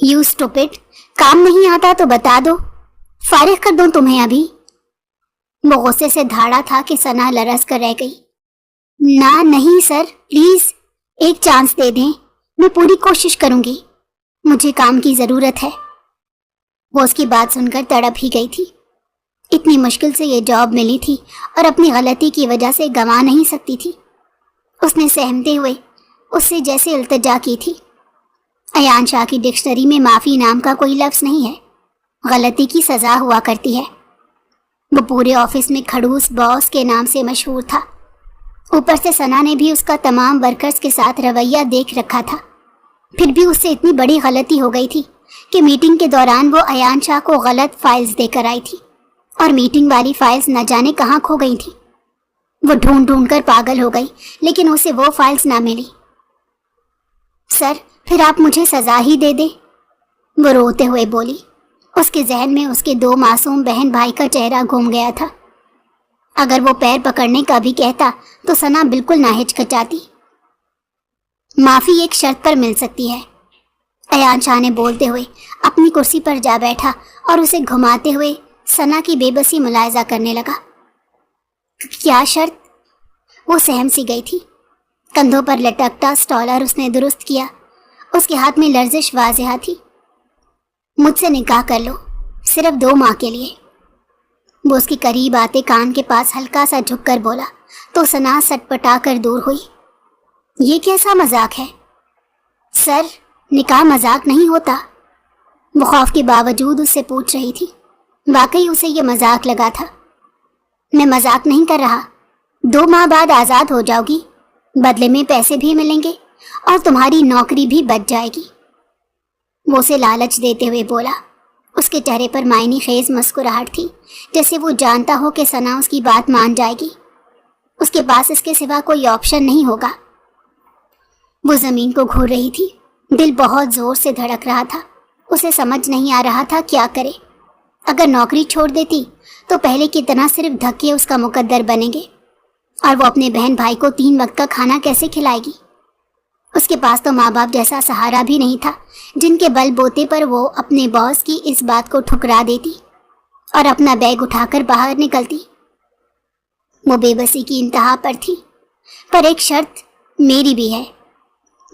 You stupid, काम नहीं आता तो बता दो, फारिग कर दूं तुम्हें अभी। वो गुस्से से धाड़ा था कि सना लरस कर रह गई। ना नहीं सर, प्लीज एक चांस दे दें, मैं पूरी कोशिश करूंगी, मुझे काम की जरूरत है। वो उसकी बात सुनकर तड़प ही गई थी। इतनी मुश्किल से ये जॉब मिली थी और अपनी गलती की वजह से गंवा नहीं सकती थी। उसने सहमते हुए उससे जैसे इल्तिजा की थी। अयान शाह की डिक्शनरी में माफ़ी नाम का कोई लफ्ज़ नहीं है, गलती की सज़ा हुआ करती है। वो पूरे ऑफिस में खड़ूस बॉस के नाम से मशहूर था। ऊपर से सना ने भी उसका तमाम वर्कर्स के साथ रवैया देख रखा था। फिर भी उससे इतनी बड़ी गलती हो गई थी कि मीटिंग के दौरान वो अयान शाह को गलत फाइल्स देकर आई थी और मीटिंग वाली फाइल्स न जाने कहाँ खो गई थी। वो ढूंढ ढूंढ कर पागल हो गई, लेकिन उसे वो फाइल्स ना मिली। सर, फिर आप मुझे सज़ा ही दे दें, वो रोते हुए बोली। उसके जहन में उसके 2 मासूम बहन भाई का चेहरा घूम गया था। अगर वो पैर पकड़ने का भी कहता तो सना बिल्कुल ना हिचकिचाती। माफ़ी एक शर्त पर मिल सकती है, अयान शाह ने बोलते हुए अपनी कुर्सी पर जा बैठा और उसे घुमाते हुए सना की बेबसी मुलायजा करने लगा। क्या शर्त? वो सहम सी गई थी। कंधों पर लटकता स्टॉलर उसने दुरुस्त किया। उसके हाथ में लर्जिश वाज़ेह थी। मुझसे निकाह कर लो, सिर्फ 2 माह के लिए। वो उसके करीब आते कान के पास हल्का सा झुककर बोला तो सना सटपटा कर दूर हुई। ये कैसा मजाक है? सर, निकाह मजाक नहीं होता, वो खौफ के बावजूद उससे पूछ रही थी। वाकई उसे ये मजाक लगा था। मैं मजाक नहीं कर रहा, 2 माह बाद आज़ाद हो जाओगी, बदले में पैसे भी मिलेंगे और तुम्हारी नौकरी भी बच जाएगी, वो उसे लालच देते हुए बोला। उसके चेहरे पर मायने खेज मुस्कुराहट थी, जैसे वो जानता हो कि सना उसकी बात मान जाएगी। उसके पास इसके सिवा कोई ऑप्शन नहीं होगा। वो ज़मीन को घूर रही थी, दिल बहुत ज़ोर से धड़क रहा था। उसे समझ नहीं आ रहा था क्या करे। अगर नौकरी छोड़ देती तो पहले की तरह सिर्फ धक्के उसका मुकद्दर बनेंगे और वो अपने बहन भाई को 3 वक्त का खाना कैसे खिलाएगी। उसके पास तो माँ बाप जैसा सहारा भी नहीं था जिनके बल बोते पर वो अपने बॉस की इस बात को ठुकरा देती और अपना बैग उठाकर बाहर निकलती। वो बेबसी की इंतहा पर थी। पर एक शर्त मेरी भी है,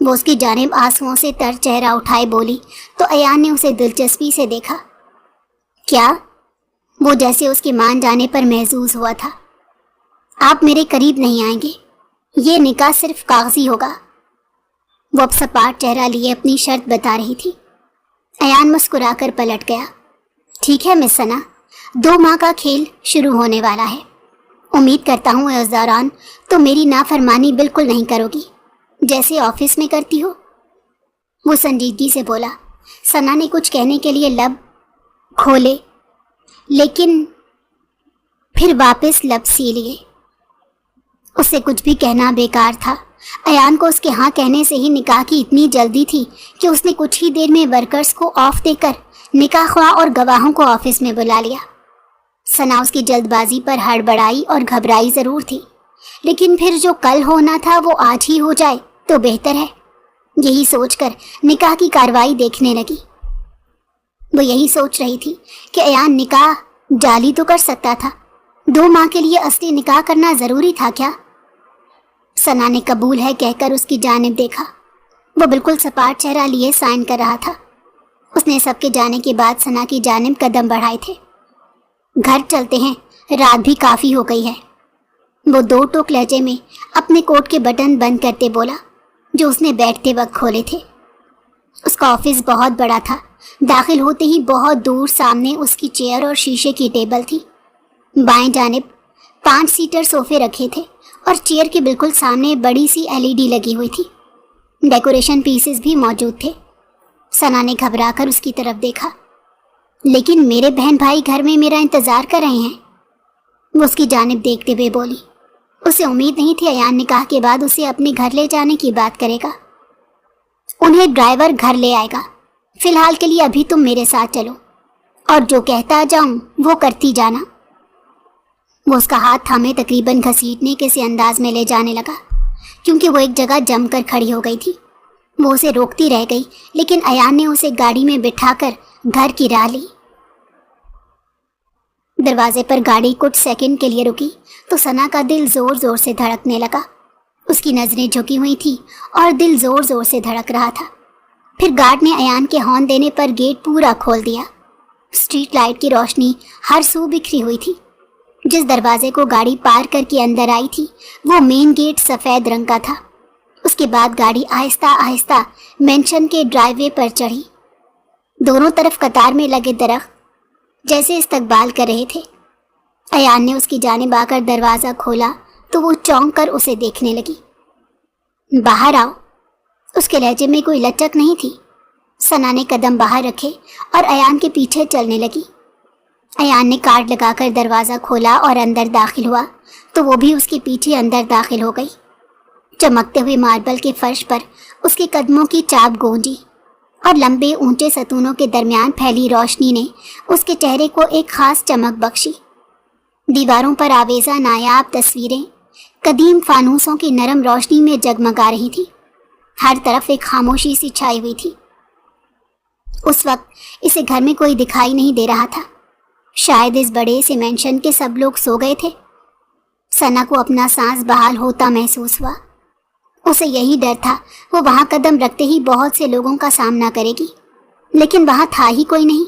वो उसकी जानिब आंसुओं से तर चेहरा उठाए बोली तो अयान ने उसे दिलचस्पी से देखा। क्या? वो जैसे उसके मान जाने पर महसूस हुआ था। आप मेरे करीब नहीं आएंगे, ये निकाह सिर्फ कागजी होगा। वो अब सपाट चेहरा लिए अपनी शर्त बता रही थी। अयान मुस्कुराकर पलट गया। ठीक है मिस सना, 2 माह का खेल शुरू होने वाला है। उम्मीद करता हूँ इस दौरान तो मेरी नाफरमानी बिल्कुल नहीं करोगी, जैसे ऑफिस में करती हो, वो संजीदगी से बोला। सना ने कुछ कहने के लिए लब खोले, लेकिन फिर वापस लब सी लिए। उसे कुछ भी कहना बेकार था। अयान को उसके हाँ कहने से ही निकाह की इतनी जल्दी थी कि उसने कुछ ही देर में वर्कर्स को ऑफ देकर निकाह ख्वाह और गवाहों को ऑफिस में बुला लिया। सना उसकी जल्दबाजी पर हड़बड़ाई और घबराई ज़रूर थी, लेकिन फिर जो कल होना था वो आज ही हो जाए तो बेहतर है। यही सोचकर निकाह की कार्रवाई देखने लगी। वो यही सोच रही थी कि अयान निकाह जाली तो कर सकता था, 2 माह के लिए असली निकाह करना ज़रूरी था क्या? सना ने कबूल है कहकर उसकी जानिब देखा। वो बिल्कुल सपाट चेहरा लिए साइन कर रहा था। उसने सबके जाने के बाद सना की जानिब कदम बढ़ाए थे। घर चलते हैं, रात भी काफ़ी हो गई है, वो 2 टोक लहजे में अपने कोट के बटन बंद करते बोला जो उसने बैठते वक्त खोले थे। उसका ऑफिस बहुत बड़ा था। दाखिल होते ही बहुत दूर सामने उसकी चेयर और शीशे की टेबल थी। बाएं जानिब 5 सीटर सोफे रखे थे और चेयर के बिल्कुल सामने बड़ी सी LED लगी हुई थी। डेकोरेशन पीसेस भी मौजूद थे। सना ने घबराकर उसकी तरफ देखा। लेकिन मेरे बहन भाई घर में मेरा इंतज़ार कर रहे हैं, वो उसकी जानिब देखते हुए बोली। उसे उम्मीद नहीं थी अयान निकाह के बाद उसे अपने घर ले जाने की बात करेगा। उन्हें ड्राइवर घर ले आएगा, फिलहाल के लिए अभी तुम मेरे साथ चलो और जो कहता जाऊं वो करती जाना। वो उसका हाथ थामे तकरीबन घसीटने के से अंदाज में ले जाने लगा, क्योंकि वो एक जगह जमकर खड़ी हो गई थी। وہ اسے روکتی رہ گئی لیکن ایان نے اسے گاڑی میں بٹھا کر گھر کی راہ لی۔ دروازے پر گاڑی کچھ سیکنڈ کے لیے رکی تو ثنا کا دل زور زور سے دھڑکنے لگا۔ اس کی نظریں جھکی ہوئی تھی اور دل زور زور سے دھڑک رہا تھا۔ پھر گارڈ نے ایان کے ہارن دینے پر گیٹ پورا کھول دیا۔ اسٹریٹ لائٹ کی روشنی ہر سو بکھری ہوئی تھی۔ جس دروازے کو گاڑی پار کر کے اندر آئی تھی وہ مین گیٹ سفید رنگ کا تھا۔ اس کے بعد گاڑی آہستہ آہستہ مینشن کے ڈرائیو وے پر چڑھی۔ دونوں طرف قطار میں لگے درخت جیسے استقبال کر رہے تھے۔ ایان نے اس کی جانب آ کر دروازہ کھولا تو وہ چونک کر اسے دیکھنے لگی۔ باہر آؤ۔ اس کے لہجے میں کوئی لچک نہیں تھی۔ ثنا نے قدم باہر رکھے اور ایان کے پیچھے چلنے لگی۔ ایان نے کارڈ لگا کر دروازہ کھولا اور اندر داخل ہوا تو وہ بھی اس کے پیچھے اندر داخل ہو گئی۔ چمکتے ہوئے ماربل کے فرش پر اس کے قدموں کی چاپ گونجی اور لمبے اونچے ستونوں کے درمیان پھیلی روشنی نے اس کے چہرے کو ایک خاص چمک بخشی۔ دیواروں پر آویزہ نایاب تصویریں قدیم فانوسوں کی نرم روشنی میں جگمگا رہی تھی۔ ہر طرف ایک خاموشی سی چھائی ہوئی تھی۔ اس وقت اسے گھر میں کوئی دکھائی نہیں دے رہا تھا۔ شاید اس بڑے سے مینشن کے سب لوگ سو گئے تھے۔ ثنا کو اپنا سانس بحال ہوتا محسوس ہوا۔ اسے یہی ڈر تھا وہ وہاں قدم رکھتے ہی بہت سے لوگوں کا سامنا کرے گی، لیکن وہاں تھا ہی کوئی نہیں۔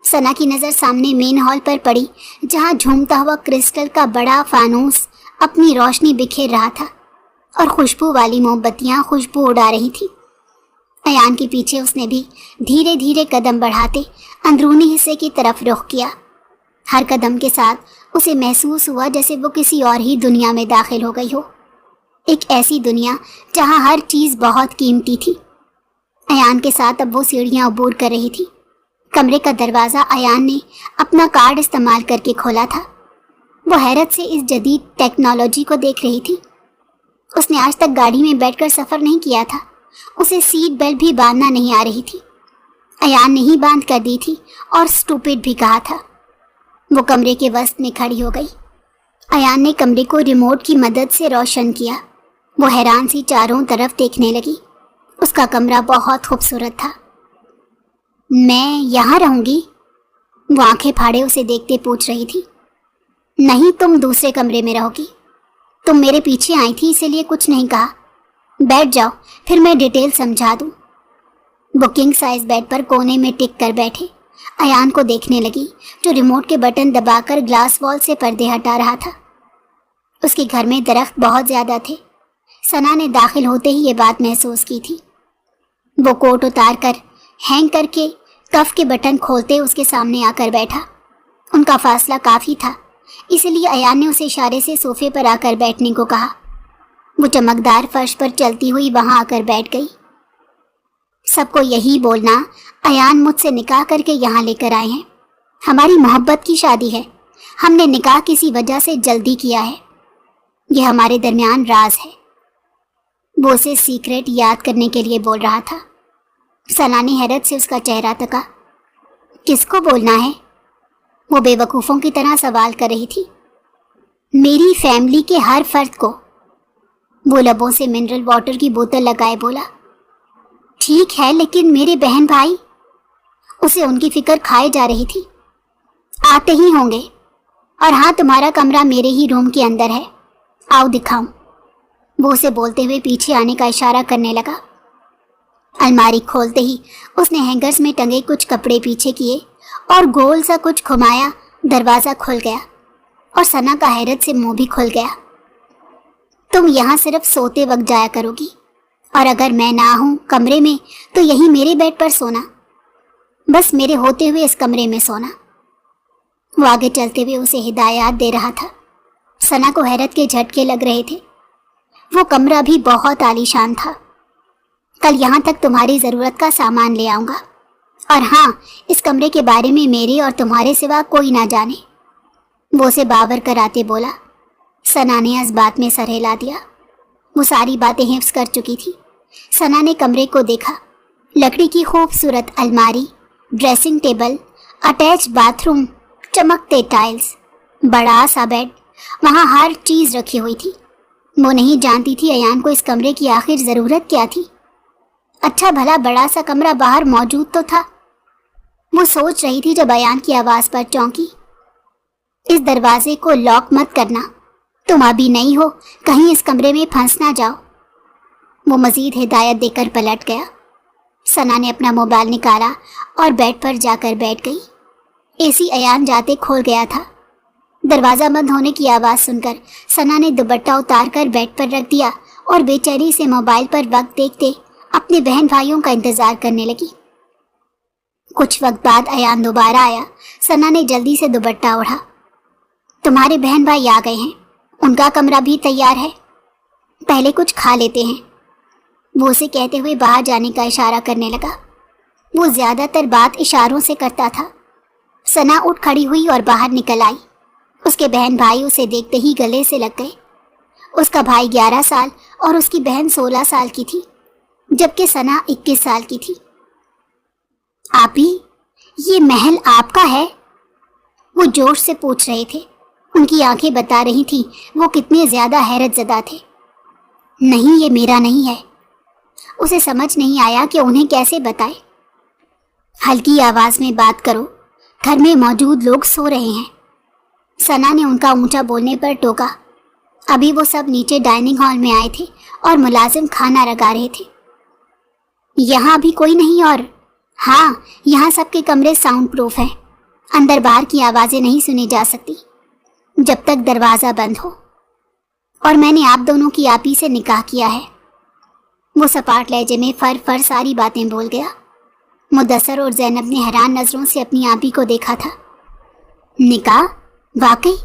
ثنا کی نظر سامنے مین ہال پر پڑی جہاں جھومتا ہوا کرسٹل کا بڑا فانوس اپنی روشنی بکھیر رہا تھا اور خوشبو والی موم بتیاں خوشبو اڑا رہی تھی۔ ایان کے پیچھے اس نے بھی دھیرے دھیرے قدم بڑھاتے اندرونی حصے کی طرف رخ کیا۔ ہر قدم کے ساتھ اسے محسوس ہوا جیسے وہ کسی اور ہی دنیا میں داخل ہو گئی ہو، ایک ایسی دنیا جہاں ہر چیز بہت قیمتی تھی۔ ایان کے ساتھ اب وہ سیڑھیاں عبور کر رہی تھی۔ کمرے کا دروازہ ایان نے اپنا کارڈ استعمال کر کے کھولا تھا۔ وہ حیرت سے اس جدید ٹیکنالوجی کو دیکھ رہی تھی۔ اس نے آج تک گاڑی میں بیٹھ کر سفر نہیں کیا تھا۔ اسے سیٹ بیلٹ بھی باندھنا نہیں آ رہی تھی۔ ایان نے ہی باندھ کر دی تھی اور سٹوپڈ بھی کہا تھا۔ وہ کمرے کے وسط میں کھڑی ہو گئی۔ ایان نے کمرے کو ریموٹ کی مدد سے روشن کیا۔ وہ حیران سی چاروں طرف دیکھنے لگی۔ اس کا کمرہ بہت خوبصورت تھا۔ میں یہاں رہوں گی؟ وہ آنکھیں پھاڑے اسے دیکھتے پوچھ رہی تھی۔ نہیں، تم دوسرے کمرے میں رہو گی۔ تم میرے پیچھے آئی تھی اسی لیے کچھ نہیں کہا۔ بیٹھ جاؤ، پھر میں ڈیٹیل سمجھا دوں۔ وہ کنگ سائز بیڈ پر کونے میں ٹک کر بیٹھے ایان کو دیکھنے لگی جو ریموٹ کے بٹن دبا کر گلاس وال سے پردے ہٹا رہا تھا۔ اس کے گھر میں درخت بہت زیادہ تھے۔ ثنا نے داخل ہوتے ہی یہ بات محسوس کی تھی۔ وہ کوٹ اتار کر ہینگ کر کے کف کے بٹن کھولتے اس کے سامنے آ کر بیٹھا۔ ان کا فاصلہ کافی تھا، اس لیے ایان نے اسے اشارے سے صوفے پر آ کر بیٹھنے کو کہا۔ وہ چمکدار فرش پر چلتی ہوئی وہاں آ کر بیٹھ گئی۔ سب کو یہی بولنا، ایان مجھ سے نکاح کر کے یہاں لے کر آئے ہیں۔ ہماری محبت کی شادی ہے۔ ہم نے نکاح کسی وجہ سے جلدی کیا ہے۔ یہ ہمارے درمیان راز ہے۔ وہ اسے سیکرٹ یاد کرنے کے لیے بول رہا تھا۔ ثنا نے حیرت سے اس کا چہرہ تکا۔ کس کو بولنا ہے؟ وہ بے وقوفوں کی طرح سوال کر رہی تھی۔ میری فیملی کے ہر فرد کو۔ وہ لبوں سے منرل واٹر کی بوتل لگائے بولا۔ ٹھیک ہے، لیکن میرے بہن بھائی؟ اسے ان کی فکر کھائے جا رہی تھی۔ آتے ہی ہوں گے۔ اور ہاں، تمہارا کمرہ میرے ہی روم کے اندر ہے، آؤ دکھاؤں۔ وہ اسے بولتے ہوئے پیچھے آنے کا اشارہ کرنے لگا۔ الماری کھولتے ہی اس نے ہینگرز میں ٹنگے کچھ کپڑے پیچھے کیے اور گول سا کچھ گھمایا۔ دروازہ کھل گیا اور ثنا کا حیرت سے منہ بھی کھل گیا۔ تم یہاں صرف سوتے وقت جایا کرو گی، اور اگر میں نہ ہوں کمرے میں تو یہی میرے بیڈ پر سونا، بس میرے ہوتے ہوئے اس کمرے میں سونا۔ وہ آگے چلتے ہوئے اسے ہدایات دے رہا تھا۔ ثنا کو حیرت کے جھٹکے لگ رہے تھے۔ وہ کمرہ بھی بہت عالیشان تھا۔ کل یہاں تک تمہاری ضرورت کا سامان لے آؤں گا، اور ہاں، اس کمرے کے بارے میں میرے اور تمہارے سوا کوئی نہ جانے۔ وہ اسے باور کراتے بولا۔ ثنا نے اس بات میں سر ہلا دیا۔ وہ ساری باتیں حفظ کر چکی تھی۔ ثنا نے کمرے کو دیکھا۔ لکڑی کی خوبصورت الماری، dressing table, attach bath room, چمکتے tiles, بڑا سا بیڈ، وہاں ہر چیز رکھی ہوئی تھی۔ وہ نہیں جانتی تھی ایان کو اس کمرے کی آخر ضرورت کیا تھی۔ अच्छा भला बड़ा सा कमरा बाहर मौजूद तो था। वो सोच रही थी जब अयान की आवाज पर चौंकी। इस दरवाजे को लॉक मत करना, तुम अभी नहीं हो, कहीं इस कमरे में फंस ना जाओ। वो मजीद हिदायत देकर पलट गया। सना ने अपना मोबाइल निकाला और बेड पर जाकर बैठ गई। एसी अयान जाते खोल गया था। दरवाज़ा बंद होने की आवाज़ सुनकर सना ने दुपट्टा उतार कर बेड पर रख दिया और बेचैनी से मोबाइल पर वक्त देखते अपने बहन भाइयों का इंतज़ार करने लगी। कुछ वक्त बाद अयान दोबारा आया। सना ने जल्दी से दुपट्टा ओढ़ा। तुम्हारे बहन भाई आ गए हैं, उनका कमरा भी तैयार है, पहले कुछ खा लेते हैं। वो उसे कहते हुए बाहर जाने का इशारा करने लगा। वो ज़्यादातर बात इशारों से करता था। सना उठ खड़ी हुई और बाहर निकल आई। उसके बहन भाई उसे देखते ही गले से लग गए। उसका भाई 11 साल और उसकी बहन 16 साल की थी, जबकि सना 21 साल की थी। आपी, ये महल आपका है? वो जोश से पूछ रहे थे। उनकी आंखें बता रही थीं वो कितने ज़्यादा हैरतज़दा थे। नहीं, ये मेरा नहीं है। उसे समझ नहीं आया कि उन्हें कैसे बताए। हल्की आवाज़ में बात करो, घर में मौजूद लोग सो रहे हैं। सना ने उनका ऊंचा बोलने पर टोका। अभी वो सब नीचे डाइनिंग हॉल में आए थे और मुलाजिम खाना लगा रहे थे। यहाँ भी कोई नहीं? और हाँ, यहाँ सबके कमरे साउंड प्रूफ हैं, अंदर बाहर की आवाज़ें नहीं सुनी जा सकती जब तक दरवाज़ा बंद हो। और मैंने आप दोनों की आपी से निकाह किया है। वो सपाट लहजे में फर सारी बातें बोल गया। मुदस्सर और ज़ैनब ने हैरान नज़रों से अपनी आपी को देखा था। निकाह? वाकई?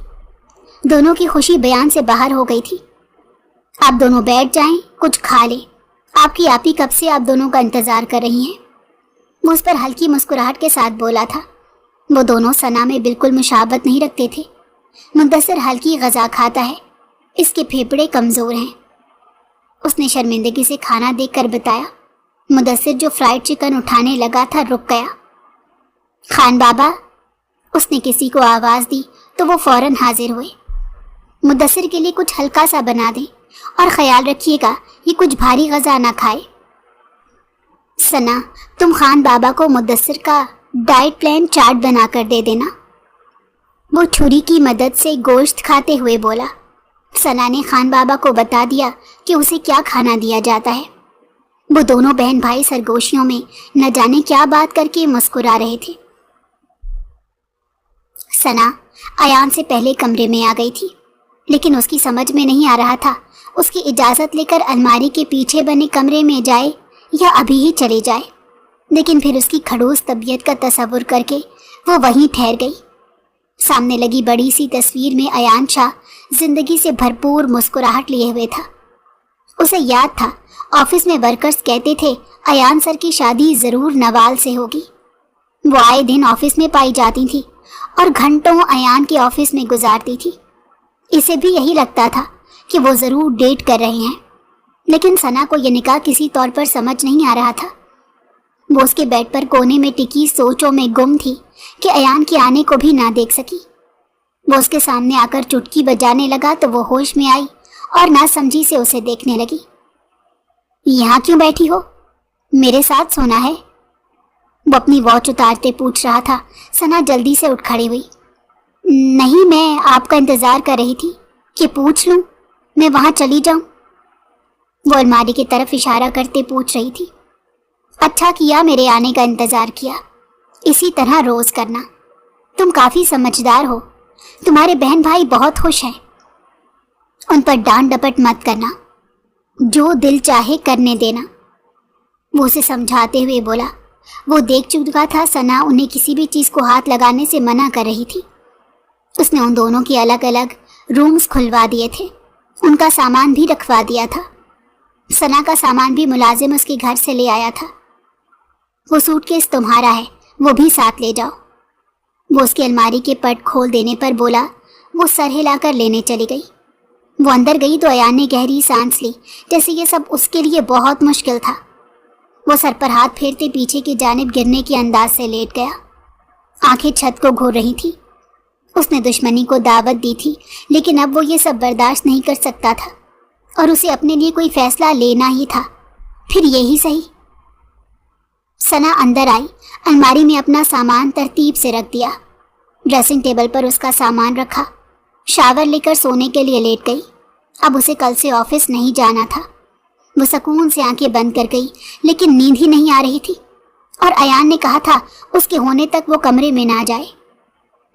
दोनों की खुशी बयान से बाहर हो गई थी। आप दोनों बैठ जाएं, कुछ खा लें। आपकी आपी कब से आप दोनों का इंतज़ार कर रही हैं। वो उस पर हल्की मुस्कुराहट के साथ बोला था। वो दोनों सना में बिल्कुल मुशाबत नहीं रखते थे। मुदस्सर हल्की ग़ज़ा खाता है, इसके फेफड़े कमज़ोर हैं। उसने शर्मिंदगी से खाना देखकर बताया। मुदस्सिर जो फ्राइड चिकन उठाने लगा था रुक गया। खान बाबा, उसने किसी को आवाज़ दी तो वो फौरन हाजिर हुए। मुदस्सिर के लिए कुछ हल्का सा बना दें और ख्याल रखिएगा ये कुछ भारी ग़ज़ा ना खाए। सना, तुम खान बाबा को मुदस्सिर का डाइट प्लान चार्ट बना कर दे देना। वो छुरी की मदद से गोश्त खाते हुए बोला। सना ने खान बाबा को बता दिया कि उसे क्या खाना दिया जाता है। वो दोनों बहन भाई सरगोशियों में न जाने क्या बात करके मुस्कुरा रहे थे। सना अयान से पहले कमरे में आ गई थी, लेकिन उसकी समझ में नहीं आ रहा था उसकी इजाज़त लेकर अलमारी के पीछे बने कमरे में जाए या अभी ही चले जाए। लेकिन फिर उसकी खड़ूस तबीयत का तसव्वुर करके वो वहीं ठहर गई। सामने लगी बड़ी सी तस्वीर में अयान शाह जिंदगी से भरपूर मुस्कुराहट लिए हुए था। उसे याद था ऑफिस में वर्कर्स कहते थे अयान सर की शादी ज़रूर नवाल से होगी। वो आए दिन ऑफिस में पाई जाती थी और घंटों अयान के ऑफिस में गुजारती थी। इसे भी यही लगता था कि वो ज़रूर डेट कर रहे हैं, लेकिन सना को यह निकाह किसी तौर पर समझ नहीं आ रहा था। वो उसके बेड पर कोने में टिकी सोचों में गुम थी कि अयान के आने को भी ना देख सकी। वो उसके सामने आकर चुटकी बजाने लगा तो वो होश में आई और नासमझी से उसे देखने लगी। यहाँ क्यों बैठी हो? मेरे साथ सोना है? वो अपनी वॉच उतारते पूछ रहा था। सना जल्दी से उठ खड़ी हुई। नहीं, मैं आपका इंतज़ार कर रही थी कि पूछ लूँ, मैं वहाँ चली जाऊँ। वो अलमारी की तरफ इशारा करते पूछ रही थी। अच्छा किया मेरे आने का इंतज़ार किया, इसी तरह रोज़ करना। तुम काफ़ी समझदार हो, तुम्हारे बहन भाई बहुत खुश हैं। उन पर डांट डपट मत करना, जो दिल चाहे करने देना। वो उसे समझाते हुए बोला। वो देख चुका था सना उन्हें किसी भी चीज़ को हाथ लगाने से मना कर रही थी। उसने उन दोनों के अलग अलग रूम्स खुलवा दिए थे, उनका सामान भी रखवा दिया था। सना का सामान भी मुलाजिम उसके घर से ले आया था। वो सूटकेस तुम्हारा है, वो भी साथ ले जाओ। वो उसकी अलमारी के पट खोल देने पर बोला। वो सर हिलाकर लेने चली गई। वो अंदर गई तो अयान ने गहरी सांस ली, जैसे ये सब उसके लिए बहुत मुश्किल था। वो सर पर हाथ फेरते पीछे की जानिब गिरने के अंदाज से लेट गया। आंखें छत को घूर रही थी। उसने दुश्मनी को दावत दी थी, लेकिन अब वो ये सब बर्दाश्त नहीं कर सकता था और उसे अपने लिए कोई फैसला लेना ही था। फिर यही सही, सना अंदर आई, अलमारी में अपना सामान तरतीब से रख दिया। ड्रेसिंग टेबल पर उसका सामान रखा, शावर लेकर सोने के लिए लेट गई। अब उसे कल से ऑफिस नहीं जाना था। वो सुकून से आंखें बंद कर गई, लेकिन नींद ही नहीं आ रही थी। और अयान ने कहा था उसके होने तक वो कमरे में ना जाए।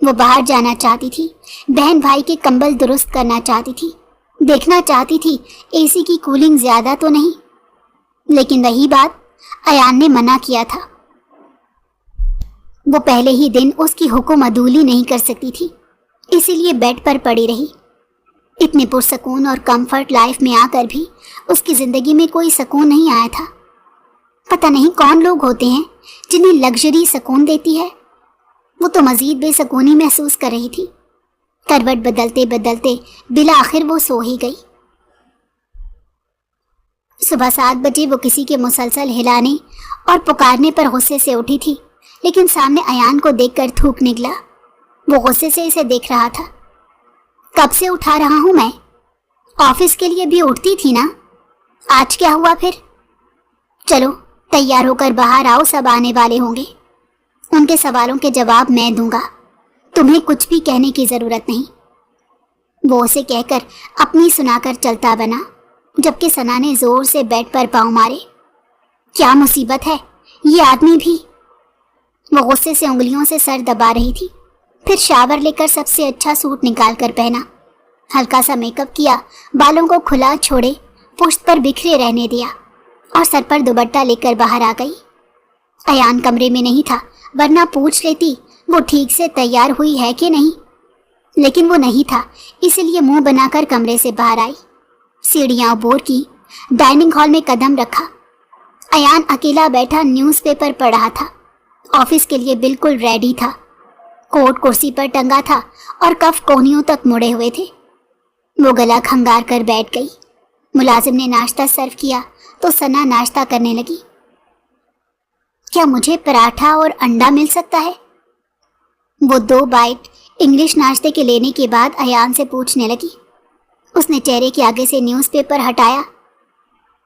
वो बाहर जाना चाहती थी, बहन भाई के कंबल दुरुस्त करना चाहती थी, देखना चाहती थी एसी की कूलिंग ज्यादा तो नहीं। लेकिन वही बात अयान ने मना किया था। वो पहले ही दिन उसकी हुक्म अदूली नहीं कर सकती थी, इसीलिए बेड पर पड़ी रही। इतने पुरसकून और कंफर्ट लाइफ में आकर भी उसकी जिंदगी में कोई सुकून नहीं आया था। पता नहीं कौन लोग होते हैं जिन्हें लग्जरी सुकून देती है। वो तो मजीद बेसुकूनी महसूस कर रही थी। करवट बदलते बदलते बिला आखिर वो सो ही गई। सुबह 7 बजे वो किसी के मुसलसल हिलाने और पुकारने पर गुस्से से उठी थी, लेकिन सामने अयान को देखकर थूक निकला। वो गुस्से से इसे देख रहा था। कब से उठा रहा हूं मैं? ऑफिस के लिए भी उठती थी ना, आज क्या हुआ फिर? चलो तैयार होकर बाहर आओ, सब आने वाले होंगे। उनके सवालों के जवाब मैं दूंगा, तुम्हें कुछ भी कहने की जरूरत नहीं। वो उसे कहकर अपनी सुनाकर चलता बना, जबकि सना ने जोर से बेड पर पांव मारे। क्या मुसीबत है, ये आदमी भी। वो गुस्से से उंगलियों से सर दबा रही थी। फिर शावर लेकर सबसे अच्छा सूट निकाल कर पहना, हल्का सा मेकअप किया, बालों को खुला छोड़े, पुश्त पर बिखरे रहने दिया और सर पर दुपट्टा लेकर बाहर आ गई। अयान कमरे में नहीं था, वरना पूछ लेती वो ठीक से तैयार हुई है कि नहीं। लेकिन वो नहीं था, इसलिए मुंह बनाकर कमरे से बाहर आई। सीढ़ियां अबोर की, डाइनिंग हॉल में कदम रखा। अयान अकेला बैठा न्यूज़पेपर पढ़ रहा था। ऑफिस के लिए बिल्कुल रेडी था। कोट कुर्सी पर टंगा था और कफ कोहनियों तक मुड़े हुए थे। वो गला खंगार कर बैठ गई। मुलाजिम ने नाश्ता सर्व किया तो सना नाश्ता करने लगी। क्या मुझे पराठा और अंडा मिल सकता है? वो 2 बाइट इंग्लिश नाश्ते के लेने के बाद अयान से पूछने लगी। उसने चेहरे के आगे से न्यूज़पेपर हटाया।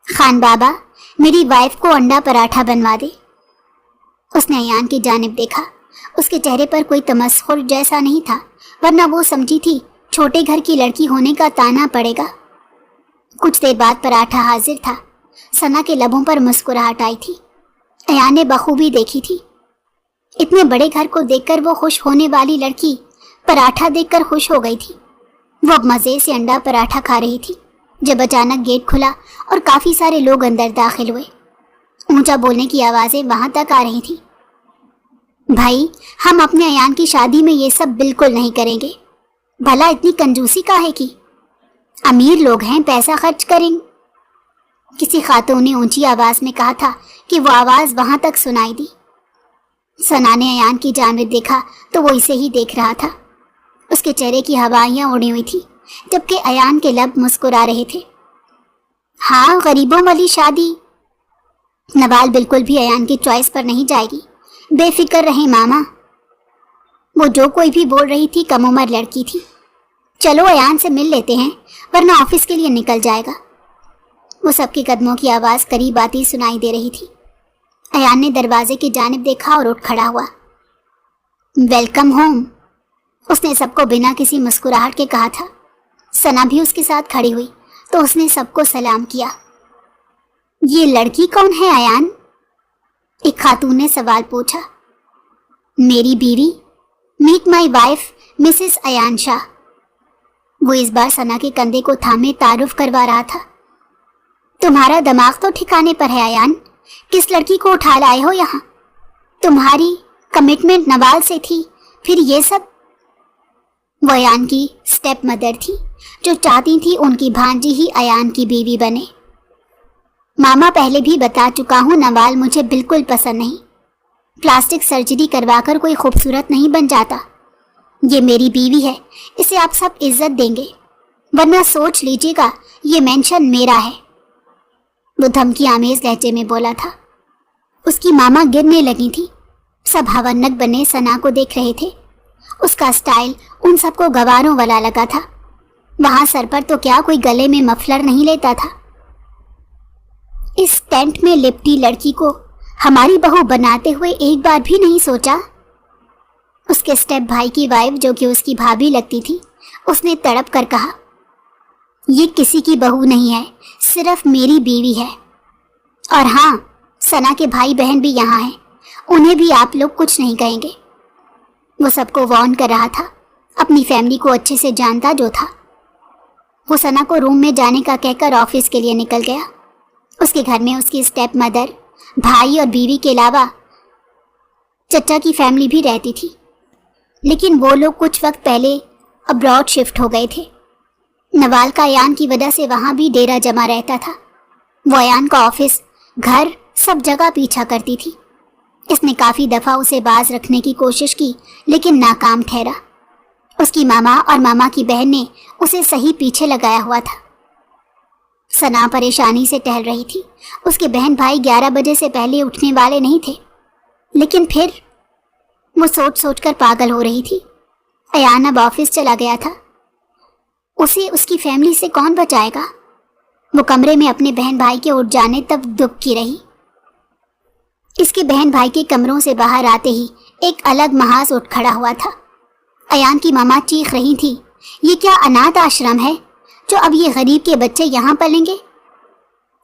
खान बाबा, मेरी वाइफ को अंडा पराठा बनवा दे। उसने अयान की जानिब देखा। उसके चेहरे पर कोई तमस्खुर जैसा नहीं था, वरना वो समझी थी छोटे घर की लड़की होने का ताना पड़ेगा। कुछ देर बाद पराठा हाजिर था। सना के लबों पर मुस्कुराहट आई थी। अयान ने बखूबी देखी थी। इतने बड़े घर को देखकर वो खुश होने वाली लड़की पराठा देखकर खुश हो गई थी। वो अब मज़े से अंडा पराठा खा रही थी जब अचानक गेट खुला और काफ़ी सारे लोग अंदर दाखिल हुए। ऊंचा बोलने की आवाज़ें वहां तक आ रही थी। भाई, हम अपने अयान की शादी में ये सब बिल्कुल नहीं करेंगे। भला इतनी कंजूसी काहे की? अमीर लोग हैं, पैसा खर्च करेंगे। किसी खातून ने ऊंची आवाज़ में कहा था कि वो आवाज़ वहां तक सुनाई दी। सना ने अयान की जानिब देखा तो वो इसे ही देख रहा था। उसके चेहरे की हवाइयाँ उड़ी हुई थी, जबकि अयान के लब मुस्कुरा रहे थे। हाँ, गरीबों वाली शादी। नवाल बिल्कुल भी अयान की चॉइस पर नहीं जाएगी, बेफिक्र रहे मामा। वो जो कोई भी बोल रही थी कम उम्र लड़की थी। चलो अयान से मिल लेते हैं, वरना ऑफिस के लिए निकल जाएगा। वो सबके कदमों की आवाज़ करीब आती सुनाई दे रही थी। अयान ने दरवाजे की जानिब देखा और उठ खड़ा हुआ। वेलकम होम, उसने सबको बिना किसी मुस्कुराहट के कहा था। सना भी उसके साथ खड़ी हुई तो उसने सबको सलाम किया। ये लड़की कौन है अयान? एक खातून ने सवाल पूछा। मेरी बीवी, meet my wife Mrs Ayan Shah. वो इस बार सना के कंधे को थामे तारुफ करवा रहा था। तुम्हारा दिमाग तो ठिकाने पर है अयान, किस लड़की को उठा लाए हो यहाँ? तुम्हारी कमिटमेंट नवाल से थी, फिर ये सब? वो अयान की स्टेप मदर थी जो चाहती थी उनकी भांजी ही अयान की बीवी बने। मामा, पहले भी बता चुका हूँ, नवाल मुझे बिल्कुल पसंद नहीं। प्लास्टिक सर्जरी करवाकर कोई खूबसूरत नहीं बन जाता। ये मेरी बीवी है, इसे आप सब इज्जत देंगे, वरना सोच लीजिएगा ये मेंशन मेरा है। वो धमकी आमेज लहजे में बोला था। उसकी मामा गिरने लगी थी। सब हवन्नक बने सना को देख रहे थे। उसका स्टाइल उन सबको गवारों वाला लगा था। वहां सर पर तो क्या कोई गले में मफलर नहीं लेता था। इस टेंट में लिपटी लड़की को हमारी बहू बनाते हुए एक बार भी नहीं सोचा? उसके स्टेप भाई की वाइफ, जो कि उसकी भाभी लगती थी, उसने तड़प कर कहा, ये किसी की बहू नहीं है, सिर्फ मेरी बीवी है। और हाँ, सना के भाई बहन भी यहाँ हैं, उन्हें भी आप लोग कुछ नहीं कहेंगे। वो सबको वार्न कर रहा था, अपनी फैमिली को अच्छे से जानता जो था। वो सना को रूम में जाने का कहकर ऑफिस के लिए निकल गया। उसके घर में उसकी स्टेप मदर, भाई और बीवी के अलावा चचा की फैमिली भी रहती थी, लेकिन वो लोग कुछ वक्त पहले अब्रॉड शिफ्ट हो गए थे। नवाल का अयान की वजह से वहाँ भी डेरा जमा रहता था। वो अयान का ऑफिस, घर, सब जगह पीछा करती थी। इसने काफ़ी दफ़ा उसे बाज रखने की कोशिश की, लेकिन नाकाम ठहरा। उसकी मामा और मामा की बहन ने उसे सही पीछे लगाया हुआ था। सना परेशानी से टहल रही थी। उसके बहन भाई 11 बजे से पहले उठने वाले नहीं थे, लेकिन फिर वो सोच सोच कर पागल हो रही थी। अयान अब ऑफिस चला गया था, उसे उसकी फैमिली से कौन बचाएगा? वो कमरे में अपने बहन भाई के उठ जाने तक दुबकी रही। इसके बहन भाई के कमरों से बाहर आते ही एक अलग महाज उठ खड़ा हुआ था। अयान की मामा चीख रही थी, ये क्या अनाथ आश्रम है जो अब ये गरीब के बच्चे यहाँ पलेंगे?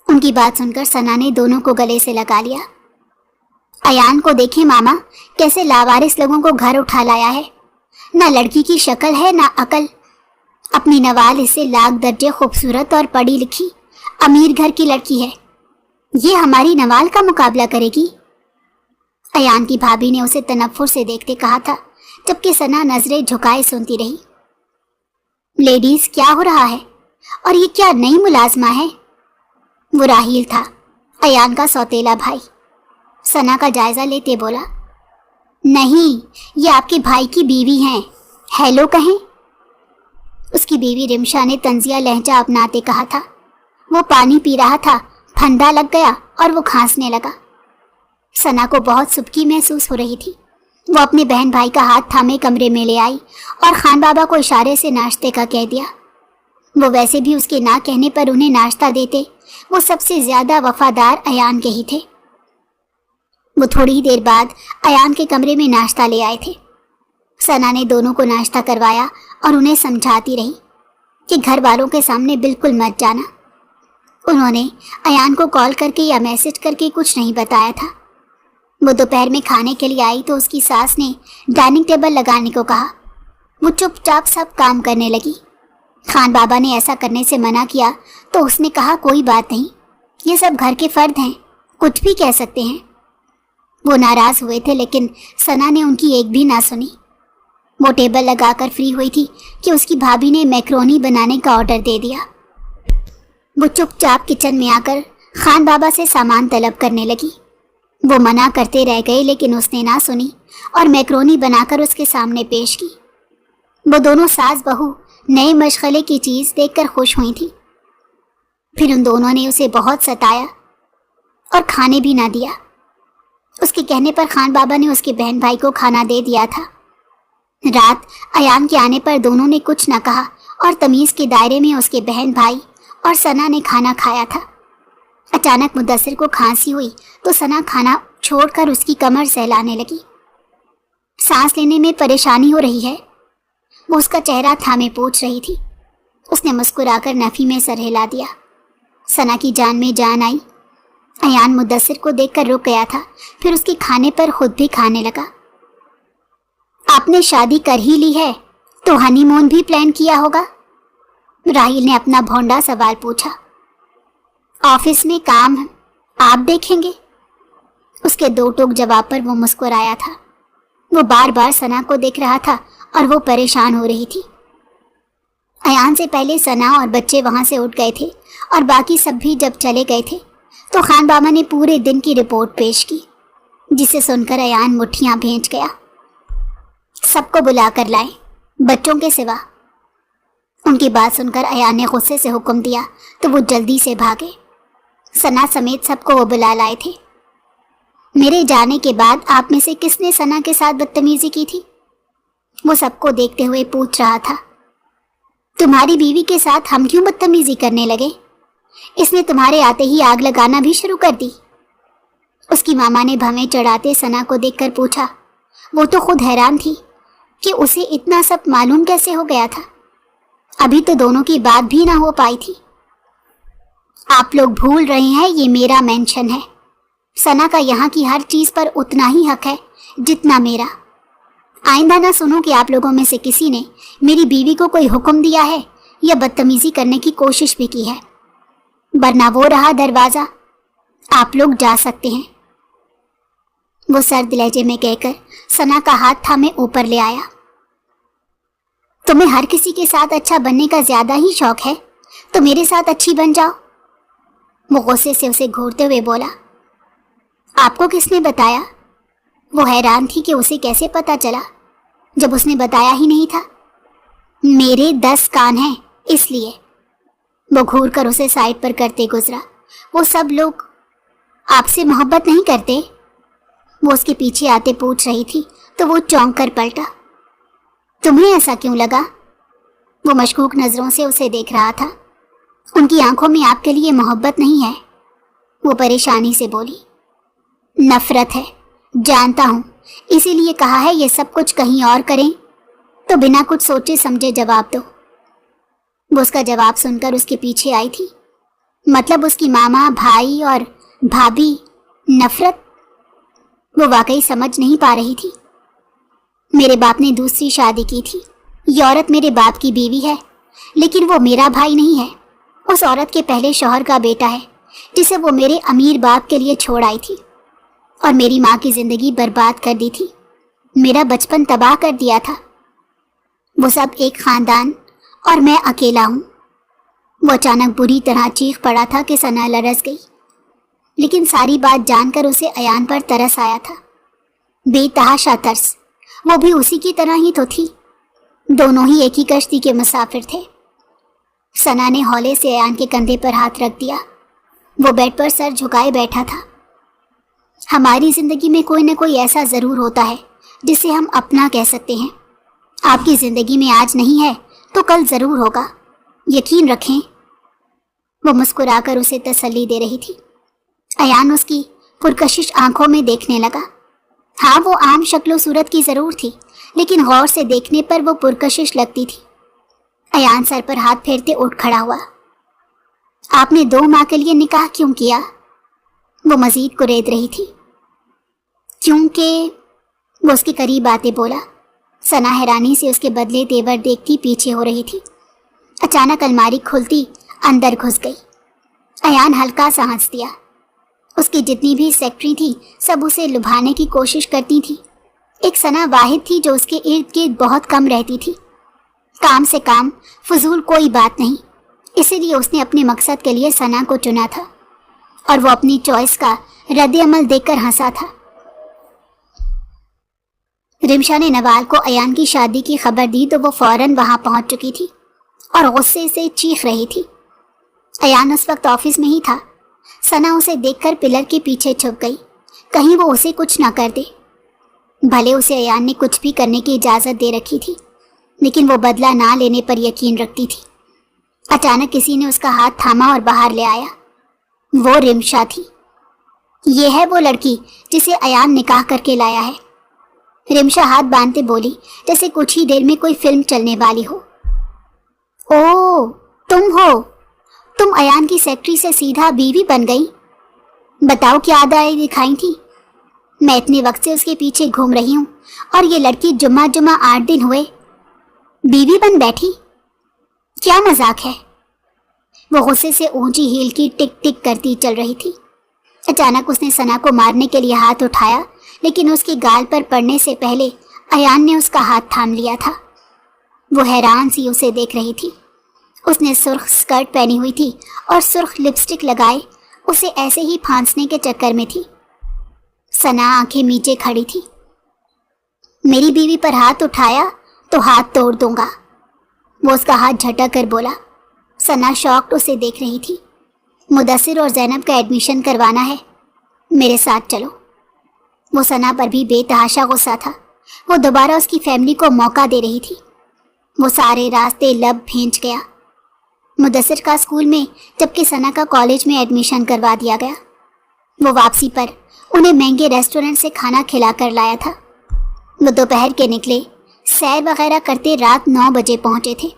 उनकी बात सुनकर सना ने दोनों को गले से लगा लिया। अयान को देखे मामा, कैसे लावारिस लोगों को घर उठा लाया है। ना लड़की की शक्ल है ना अकल। अपनी नवाल इससे लाख दर्जे खूबसूरत और पढ़ी लिखी अमीर घर की लड़की है, ये हमारी नवाल का मुकाबला करेगी? अयान की भाभी ने उसे तनफ्फुर से देखते कहा था, जबकि सना नजरें झुकाए सुनती रही। लेडीज, क्या हो रहा है? और ये क्या नई मुलाजमा है? वो राहील था, अयान का सौतेला भाई। सना का जायजा लेते बोला, नहीं, ये आपके भाई की बीवी हैं, हेलो कहें। उसकी बीवी रिमशा ने तंजिया लहजा अपनाते कहा था। वो पानी पी रहा था, फंदा लग गया और वो खांसने लगा। सना को बहुत सुबकी महसूस हो रही थी। वो अपने बहन भाई का हाथ थामे कमरे में ले आई और खान बाबा को इशारे से नाश्ते का कह दिया। वो वैसे भी उसके ना कहने पर उन्हें नाश्ता देते। वो सबसे ज्यादा वफादार अयान के ही थे। वो थोड़ी ही देर बाद अयान के कमरे में नाश्ता ले आए थे। सना ने दोनों को नाश्ता करवाया और उन्हें समझाती रही कि घर वालों के सामने बिल्कुल मत जाना। उन्होंने अयान को कॉल करके या मैसेज करके कुछ नहीं बताया था। वो दोपहर में खाने के लिए आई तो उसकी सास ने डाइनिंग टेबल लगाने को कहा। वो चुपचाप सब काम करने लगी। खान बाबा ने ऐसा करने से मना किया तो उसने कहा, कोई बात नहीं, ये सब घर के फर्द हैं, कुछ भी कह सकते हैं। वो नाराज हुए थे, लेकिन सना ने उनकी एक भी ना सुनी। वो टेबल लगाकर फ्री हुई थी कि उसकी भाभी ने मैक्रोनी बनाने का ऑर्डर दे दिया। वो चुपचाप किचन में आकर खान बाबा से सामान तलब करने लगी। वो मना करते रह गए, लेकिन उसने ना सुनी और मैक्रोनी बनाकर उसके सामने पेश की। वो दोनों सास बहू नए मशगले की चीज़ देखकर खुश हुई थी। फिर उन दोनों ने उसे बहुत सताया और खाने भी ना दिया। उसके कहने पर खान बाबा ने उसके बहन भाई को खाना दे दिया था। रात अयान के आने पर दोनों ने कुछ न कहा और तमीज़ के दायरे में उसके बहन भाई और सना ने खाना खाया था। अचानक मुद्दसिर को खांसी हुई तो सना खाना छोड़कर उसकी कमर सहलाने लगी। सांस लेने में परेशानी हो रही है, वो उसका चेहरा थामे पूछ रही थी। उसने मुस्कुराकर नफ़ी में सर हिला दिया। सना की जान में जान आई। अयान मुद्दसिर को देखकर रुक गया था, फिर उसके खाने पर खुद भी खाने लगा। आपने शादी कर ही ली है तो हनीमून भी प्लान किया होगा? राहिल ने अपना भोंडा सवाल पूछा। ऑफिस में काम आप देखेंगे, उसके दो टोक जवाब पर वो मुस्कुराया था। वो बार बार सना को देख रहा था और वो परेशान हो रही थी। अयान से पहले सना और बच्चे वहां से उठ गए थे और बाकी सब भी जब चले गए थे तो खान बाबा ने पूरे दिन की रिपोर्ट पेश की, जिसे सुनकर अयान मुट्ठियां भींच गया। सबको बुला कर लाए, बच्चों के सिवा। उनकी बात सुनकर अयान ने गुस्से से हुक्म दिया तो वो जल्दी से भागे। सना समेत सबको वो बुला लाए थे। मेरे जाने के बाद आप में से किसने सना के साथ बदतमीजी की थी? वो सबको देखते हुए पूछ रहा था। तुम्हारी बीवी के साथ हम क्यों बदतमीजी करने लगे? इसने तुम्हारे आते ही आग लगाना भी शुरू कर दी। اس کی ماما نے بھویں چڑھاتے سنا کو دیکھ کر پوچھا۔ وہ تو خود حیران تھی کہ اسے اتنا سب معلوم کیسے ہو گیا تھا، ابھی تو دونوں کی بات بھی نہ ہو پائی تھی۔ آپ لوگ بھول رہے ہیں یہ میرا مینشن ہے، سنا کا یہاں کی ہر چیز پر اتنا ہی حق ہے جتنا میرا۔ آئندہ نہ سنوں کہ آپ لوگوں میں سے کسی نے میری بیوی کو کوئی حکم دیا ہے یا بدتمیزی کرنے کی کوشش بھی کی ہے، ورنہ وہ رہا دروازہ، آپ لوگ جا سکتے ہیں۔ وہ سرد لہجے میں کہہ کر سنا کا ہاتھ تھامے اوپر لے آیا۔ تمہیں ہر کسی کے ساتھ اچھا بننے کا زیادہ ہی شوق ہے تو میرے ساتھ اچھی بن جاؤ، وہ غصے سے اسے گھورتے ہوئے بولا۔ آپ کو کس نے بتایا؟ وہ حیران تھی کہ اسے کیسے پتا چلا جب اس نے بتایا ہی نہیں تھا۔ میرے 10 کان ہیں اس لیے، وہ گھور کر اسے سائڈ پر کرتے گزرا۔ وہ سب لوگ آپ سے محبت نہیں کرتے؟ وہ اس کے پیچھے آتے پوچھ رہی تھی تو وہ چونک کر پلٹا۔ تمہیں ایسا کیوں لگا؟ وہ مشکوک نظروں سے اسے دیکھ رہا تھا۔ ان کی آنکھوں میں آپ کے لیے محبت نہیں ہے، وہ پریشانی سے بولی۔ نفرت ہے، جانتا ہوں، اسی لیے کہا ہے یہ سب کچھ کہیں اور کریں تو بنا کچھ سوچے سمجھے جواب دو۔ وہ اس کا جواب سن کر اس کے پیچھے آئی تھی۔ مطلب اس کی ماما، بھائی اور بھابھی نفرت؟ وہ واقعی سمجھ نہیں پا رہی تھی۔ میرے باپ نے دوسری شادی کی تھی، یہ عورت میرے باپ کی بیوی ہے، لیکن وہ میرا بھائی نہیں ہے، اس عورت کے پہلے شوہر کا بیٹا ہے جسے وہ میرے امیر باپ کے لیے چھوڑ آئی تھی اور میری ماں کی زندگی برباد کر دی تھی، میرا بچپن تباہ کر دیا تھا۔ وہ سب ایک خاندان اور میں اکیلا ہوں۔ وہ اچانک بری طرح چیخ پڑا تھا کہ ثنا لرز گئی، لیکن ساری بات جان کر اسے ایان پر ترس آیا تھا، بے تحاشا ترس۔ وہ بھی اسی کی طرح ہی تو تھی، دونوں ہی ایک ہی کشتی کے مسافر تھے۔ ثنا نے ہولے سے ایان کے کندھے پر ہاتھ رکھ دیا۔ وہ بیڈ پر سر جھکائے بیٹھا تھا۔ ہماری زندگی میں کوئی نہ کوئی ایسا ضرور ہوتا ہے جسے ہم اپنا کہہ سکتے ہیں۔ آپ کی زندگی میں آج نہیں ہے تو کل ضرور ہوگا، یقین رکھیں۔ وہ مسکرا کر اسے تسلی دے رہی تھی۔ ایان اس کی پرکشش آنکھوں میں دیکھنے لگا۔ ہاں، وہ عام شکل و صورت کی ضرور تھی، لیکن غور سے دیکھنے پر وہ پرکشش لگتی تھی۔ ایان سر پر ہاتھ پھیرتے اٹھ کھڑا ہوا۔ آپ نے 2 ماہ کے لیے نکاح کیوں کیا؟ وہ مزید کرید رہی تھی۔ کیونکہ وہ اس کے قریب آتے بولا۔ ثنا حیرانی سے اس کے بدلے تیور دیکھتی پیچھے ہو رہی تھی۔ اچانک الماری کھلتی اندر گھس گئی۔ ایان ہلکا سا ہنس دیا۔ اس کی جتنی بھی سیکٹری تھی سب اسے لبھانے کی کوشش کرتی تھی۔ ایک ثنا واحد تھی جو اس کے ارد گرد بہت کم رہتی تھی۔ کام سے کام، فضول کوئی بات نہیں، اسی لیے اس نے اپنے مقصد کے لیے ثنا کو چنا تھا، اور وہ اپنی چوائس کا رد عمل دیکھ کر ہنسا تھا۔ رمشا نے نوال کو ایان کی شادی کی خبر دی تو وہ فوراً وہاں پہنچ چکی تھی اور غصے سے چیخ رہی تھی۔ ایان اس وقت آفس میں ہی تھا۔ ثنا اسے دیکھ کر پلر کے پیچھے چھپ گئی، کہیں وہ اسے کچھ نہ کر دے۔ بھلے اسے ایان نے کچھ بھی کرنے کی اجازت دے رکھی تھی، لیکن وہ بدلہ نہ لینے پر یقین رکھتی تھی۔ اچانک کسی نے اس کا ہاتھ تھاما اور باہر لے آیا۔ وہ رمشا تھی۔ یہ ہے وہ لڑکی جسے ایان نکاح کر کے لایا ہے، رمشا ہاتھ باندھتے بولی، جیسے کچھ ہی دیر میں کوئی فلم چلنے والی ہو۔ او، تم ہو؟ تم ایان کی سیکٹری سے سیدھا بیوی بن گئی؟ بتاؤ کیا ادائی دکھائی تھی؟ میں اتنے وقت سے اس کے پیچھے گھوم رہی ہوں اور یہ لڑکی جمعہ 8 دن ہوئے بیوی بن بیٹھی؟ کیا مذاق ہے؟ وہ غصے سے اونچی ہیل کی ٹک ٹک کرتی چل رہی تھی۔ اچانک اس نے ثنا کو مارنے کے لیے ہاتھ اٹھایا، لیکن اس کی گال پر پڑنے سے پہلے ایان نے اس کا ہاتھ تھام لیا تھا۔ وہ حیران سی اسے دیکھ رہی تھی۔ اس نے سرخ سکرٹ پہنی ہوئی تھی اور سرخ لپسٹک لگائے اسے ایسے ہی پھانسنے کے چکر میں تھی۔ ثنا آنکھیں میچے کھڑی تھی۔ میری بیوی پر ہاتھ اٹھایا تو ہاتھ توڑ دوں گا، وہ اس کا ہاتھ جھٹک کر بولا۔ ثنا شاکڈ اسے دیکھ رہی تھی۔ مدثر اور زینب کا ایڈمیشن کروانا ہے، میرے ساتھ چلو۔ وہ ثنا پر بھی بے تحاشا غصہ تھا۔ وہ دوبارہ اس کی فیملی کو موقع دے رہی تھی۔ وہ سارے راستے لب بھینچ گیا۔ مدثر کا اسکول میں جبکہ ثنا کا کالج میں ایڈمیشن کروا دیا گیا۔ वो वापसी पर उन्हें महंगे रेस्टोरेंट से खाना खिला कर लाया था। वो दोपहर के निकले, सैर वगैरह करते रात 9 बजे पहुंचे थे।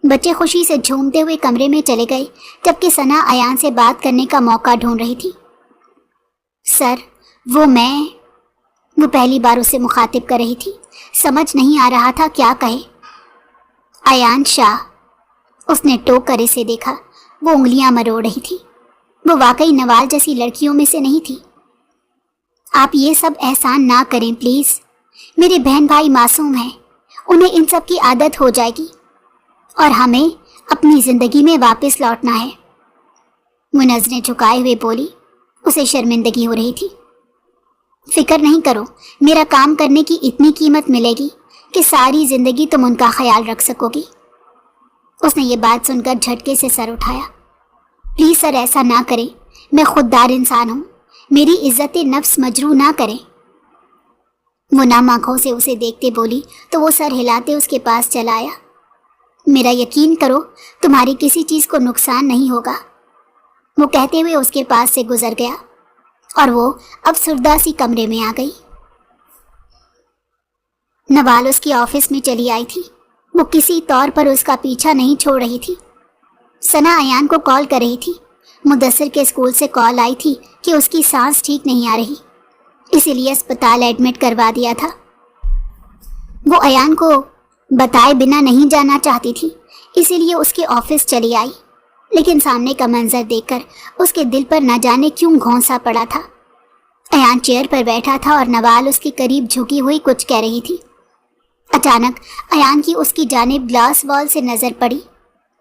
बच्चे खुशी से झूमते हुए कमरे में चले गए, जबकि सना अयान से बात करने का मौका ढूंढ रही थी। सर, वो पहली बार उसे मुखातिब कर रही थी। समझ नहीं आ रहा था क्या कहे। अयान शाह, उसने टोक कर इसे देखा। वो उंगलियां मरोड़ रही थी। वो वाकई नवाल जैसी लड़कियों में से नहीं थी। आप ये सब एहसान ना करें प्लीज। मेरे बहन भाई मासूम हैं, उन्हें इन सब की आदत हो जाएगी और हमें अपनी जिंदगी में वापस लौटना है। वो नजरें झुकाए हुए बोली। उसे शर्मिंदगी हो रही थी। फिक्र नहीं करो, मेरा काम करने की इतनी कीमत मिलेगी कि सारी जिंदगी तुम उनका ख्याल रख सकोगी। उसने ये बात सुनकर झटके से सर उठाया। प्लीज सर, ऐसा ना करें। मैं खुददार इंसान हूं, मेरी इज्जत नफ्स मजरू ना करें। वो नाम आंखों से उसे देखते बोली तो वो सर हिलाते उसके पास चला आया। मेरा यकीन करो, तुम्हारी किसी चीज को नुकसान नहीं होगा। वो कहते हुए उसके पास से गुजर गया और वो अब सुरदा सी कमरे में आ गई। नवाल उसकी ऑफिस में चली आई थी। वो किसी तौर पर उसका पीछा नहीं छोड़ रही थी। सना अयान को कॉल कर रही थी। मुदस्सिर के स्कूल से कॉल आई थी कि उसकी सांस ठीक नहीं आ रही, इसीलिए अस्पताल एडमिट करवा दिया था। वो अयान को बताए बिना नहीं जाना चाहती थी, इसीलिए उसके ऑफिस चली आई। लेकिन सामने का मंजर देखकर उसके दिल पर न जाने क्यों घोंसा पड़ा था। अयान चेयर पर बैठा था और नवाल उसके करीब झुकी हुई कुछ कह रही थी। अचानक अयान की उसकी जानिब ग्लास वॉल से नजर पड़ी।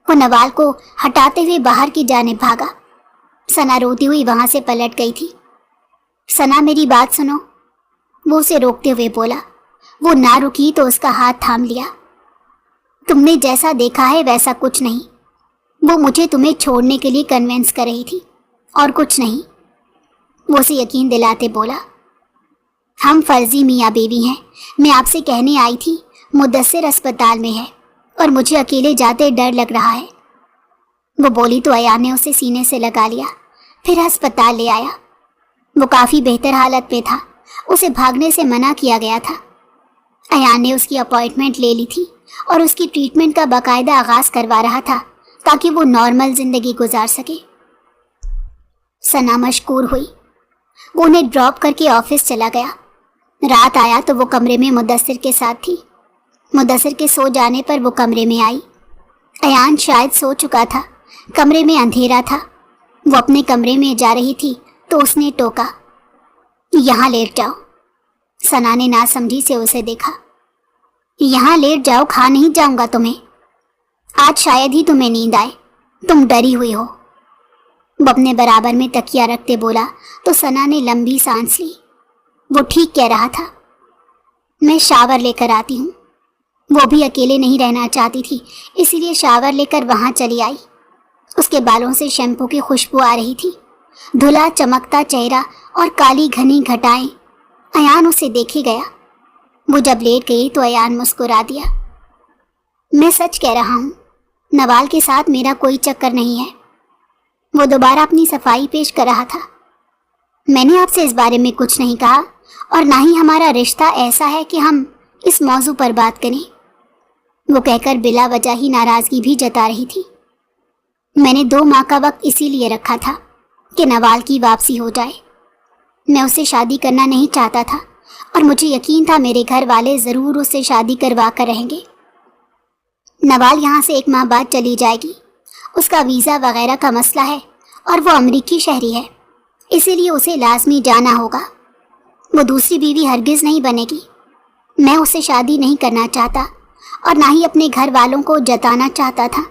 वो नवाल को हटाते हुए बाहर की जानिब भागा। सना रोती हुई वहां से पलट गई थी। सना, मेरी बात सुनो, वो उसे रोकते हुए बोला। वो ना रुकी तो उसका हाथ थाम लिया। तुमने जैसा देखा है वैसा कुछ नहीं। वो मुझे तुम्हें छोड़ने के लिए कन्विंस कर रही थी और कुछ नहीं। वो उसे यकीन दिलाते बोला। हम फर्जी मियाँ बीवी हैं। मैं आपसे कहने आई थी, मुदस्सिर अस्पताल में है और मुझे अकेले जाते डर लग रहा है। वो बोली तो अयान ने उसे सीने से लगा लिया, फिर अस्पताल ले आया। वो काफ़ी बेहतर हालत में था। उसे भागने से मना किया गया था। अयान ने उसकी अपॉइंटमेंट ले ली थी और उसकी ट्रीटमेंट का बाकायदा आगाज करवा रहा था ताकि वो नॉर्मल जिंदगी गुजार सके। सना मशकूर हुई। वो उन्हें ड्रॉप करके ऑफिस चला गया। रात आया तो वो कमरे में मुदस्सिर के साथ थी। मुदस्सिर के सो जाने पर वो कमरे में आई। अयान शायद सो चुका था। कमरे में अंधेरा था। वो अपने कमरे में जा रही थी तो उसने टोका, यहाँ लेट जाओ। सना ने नासमझी से उसे देखा। यहाँ लेट जाओ, खा नहीं जाऊंगा तुम्हें। आज शायद ही तुम्हें नींद आए, तुम डरी हुई हो। वो अपने बराबर में तकिया रखते बोला तो सना ने लंबी सांस ली। वो ठीक कह रहा था। मैं शावर लेकर आती हूँ। वो भी अकेले नहीं रहना चाहती थी, इसीलिए शावर लेकर वहाँ चली आई। उसके बालों से शैम्पू की खुशबू आ रही थी। धुला चमकता चेहरा और काली घनी घटाएं। अयान उसे देखे गया। वो जब लेट गई तो अयान मुस्कुरा दिया। मैं सच कह रहा हूँ, नवाल के साथ मेरा कोई चक्कर नहीं है। वो दोबारा अपनी सफाई पेश कर रहा था। मैंने आपसे इस बारे में कुछ नहीं कहा और ना ही हमारा रिश्ता ऐसा है कि हम इस मौजू पर बात करें। वो कहकर बिला वजह ही नाराजगी भी जता रही थी। मैंने 2 माह का वक्त इसीलिए रखा था कि नवाल की वापसी हो जाए। मैं उससे शादी करना नहीं चाहता था और मुझे यकीन था मेरे घर वाले ज़रूर उससे शादी करवा कर रहेंगे। नवाल यहाँ से 1 माह बाद चली जाएगी। उसका वीज़ा वगैरह का मसला है और वो अमरीकी शहरी है, इसीलिए उसे लाजमी जाना होगा। वो दूसरी बीवी हरगिज़ नहीं बनेगी। मैं उससे शादी नहीं करना चाहता और ना ही अपने घर वालों को जताना चाहता था,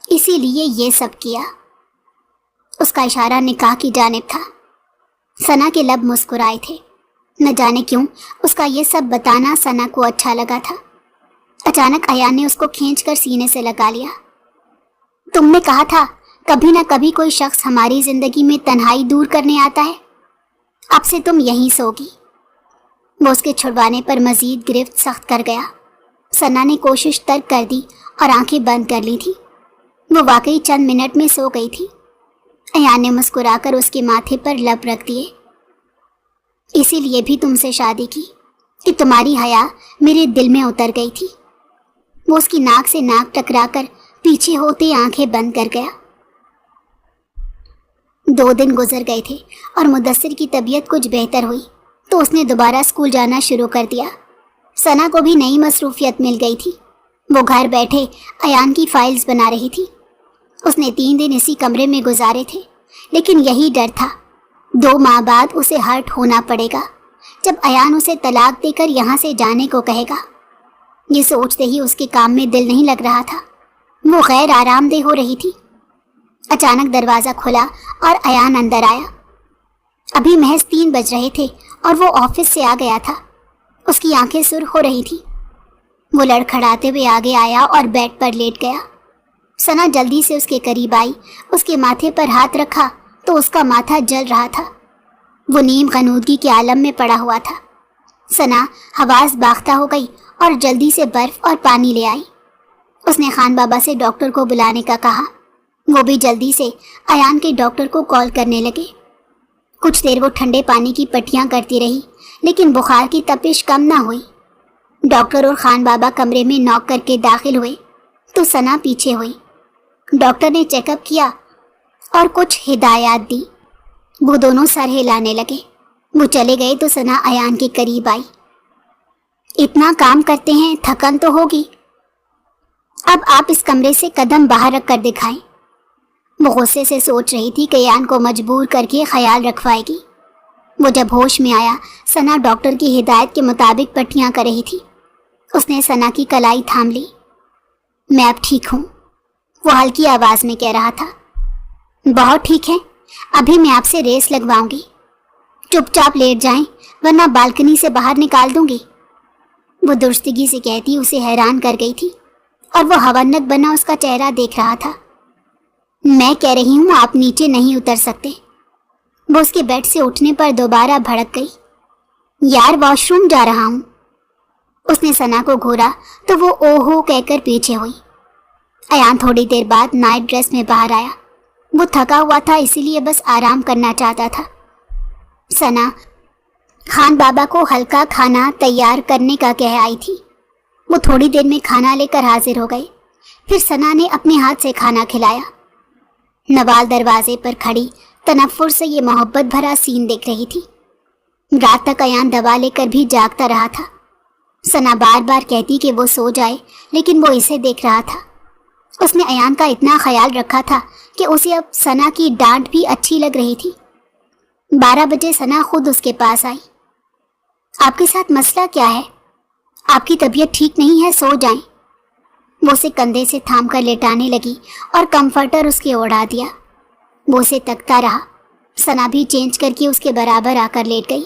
इसीलिए ये सब किया। उसका इशारा निकाह की जानिब था। सना के लब मुस्कुराए थे। न जाने क्यों उसका ये सब बताना सना को अच्छा लगा था। अचानक अयान ने उसको खींचकर सीने से लगा लिया। तुमने कहा था कभी ना कभी कोई शख्स हमारी जिंदगी में तन्हाई दूर करने आता है। अब से तुम यहीं सोगी। वो उसके छुड़वाने पर मजीद गिरफ्त सख्त कर गया। सना ने कोशिश तर्क कर दी और आंखें बंद कर ली थी। वो वाकई चंद मिनट में सो गई थी। अयान ने मुस्कुराकर उसके माथे पर लब रख दिए। इसीलिए भी तुमसे शादी की कि तुम्हारी हया मेरे दिल में उतर गई थी। वो उसकी नाक से नाक टकराकर पीछे होते आंखें बंद कर गया। 2 दिन गुजर गए थे और मुदस्सिर की तबीयत कुछ बेहतर हुई तो उसने दोबारा स्कूल जाना शुरू कर दिया। सना को भी नई मसरूफियत मिल गई थी। वो घर बैठे अयान की फाइल्स बना रही थी। उसने 3 दिन इसी कमरे में गुजारे थे, लेकिन यही डर था 2 माह बाद उसे हर्ट होना पड़ेगा जब अयान उसे तलाक देकर यहाँ से जाने को कहेगा। ये सोचते ही उसके काम में दिल नहीं लग रहा था। वो गैर आरामदेह हो रही थी। अचानक दरवाज़ा खुला और अयान अंदर आया। अभी महज 3 बज रहे थे और वो ऑफिस से आ गया था। उसकी आंखें सुर्ख हो रही थी। वो लड़खड़ाते हुए आगे आया और बेड पर लेट गया। सना जल्दी से उसके करीब आई, उसके माथे पर हाथ रखा तो उसका माथा जल रहा था। वो नीम गनूदगी के आलम में पड़ा हुआ था। सना हवास बाख्ता हो गई और जल्दी से बर्फ और पानी ले आई। उसने खान बाबा से डॉक्टर को बुलाने का कहा। वो भी जल्दी से अयान के डॉक्टर को कॉल करने लगे। कुछ देर वो ठंडे पानी की पट्टियां करती रही, लेकिन बुखार की तपिश कम ना हुई। डॉक्टर और खान बाबा कमरे में नॉक करके दाखिल हुए तो सना पीछे हुई। डॉक्टर ने चेकअप किया और कुछ हिदायत दी। वो दोनों सर हिलाने लगे। वो चले गए तो सना अयान के करीब आई। इतना काम करते हैं, थकन तो होगी। अब आप इस कमरे से कदम बाहर रख कर दिखाएं। वो गुस्से से सोच रही थी कि अयान को मजबूर करके ख्याल रखवाएगी। वो जब होश में आया, सना डॉक्टर की हिदायत के मुताबिक पट्टियां कर रही थी। उसने सना की कलाई थाम ली। मैं अब ठीक हूँ, वो हल्की आवाज़ में कह रहा था। बहुत ठीक है, अभी मैं आपसे रेस लगवाऊंगी। चुपचाप लेट जाएं, वरना बालकनी से बाहर निकाल दूंगी। वो दुरुस्तगी से कहती उसे हैरान कर गई थी और वो हवन्नत बना उसका चेहरा देख रहा था। मैं कह रही हूँ आप नीचे नहीं उतर सकते। वो उसके बेड से उठने पर दोबारा भड़क गई। यार, वॉशरूम जा रहा हूँ। उसने सना को घूरा तो वो ओहो कहकर पीछे हुई। अयान थोड़ी देर बाद नाइट ड्रेस में बाहर आया। वो थका हुआ था, इसीलिए बस आराम करना चाहता था। सना खान बाबा को हल्का खाना तैयार करने का कह आई थी। वो थोड़ी देर में खाना लेकर हाजिर हो गए। फिर सना ने अपने हाथ से खाना खिलाया। नवाल दरवाजे पर खड़ी तनफ्फुर से ये मोहब्बत भरा सीन देख रही थी। रात तक अयान दवा लेकर भी जागता रहा था। सना बार बार कहती कि वो सो जाए, लेकिन वो इसे देख रहा था। उसने अयान का इतना ख्याल रखा था कि उसे अब सना की डांट भी अच्छी लग रही थी। 12 बजे सना खुद उसके पास आई। आपके साथ मसला क्या है? आपकी तबीयत ठीक नहीं है, सो जाएं। वो उसे कंधे से थाम कर लेटाने लगी और कंफर्टर उसके ओढ़ा दिया। वो उसे तकता रहा। सना भी चेंज करके उसके बराबर आकर लेट गई।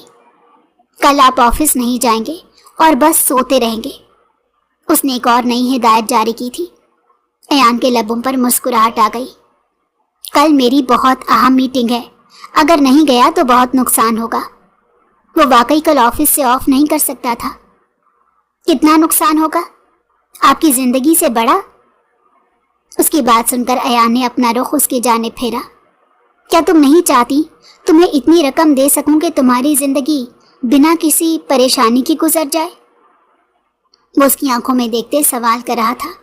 कल आप ऑफिस नहीं जाएंगे और बस सोते रहेंगे। उसने एक और नई हिदायत जारी की थी। अयान के लबों पर मुस्कुराहट आ गई। कल मेरी बहुत अहम मीटिंग है, अगर नहीं गया तो बहुत नुकसान होगा। वो वाकई कल ऑफिस से ऑफ नहीं कर सकता था। कितना नुकसान होगा? आपकी जिंदगी से बड़ा? उसकी बात सुनकर अयान ने अपना रुख उसकी जानिब फेरा। क्या तुम नहीं चाहती तुम्हें इतनी रकम दे सकूं कि तुम्हारी जिंदगी बिना किसी परेशानी की गुजर जाए? वो उसकी आंखों में देखते सवाल कर रहा था।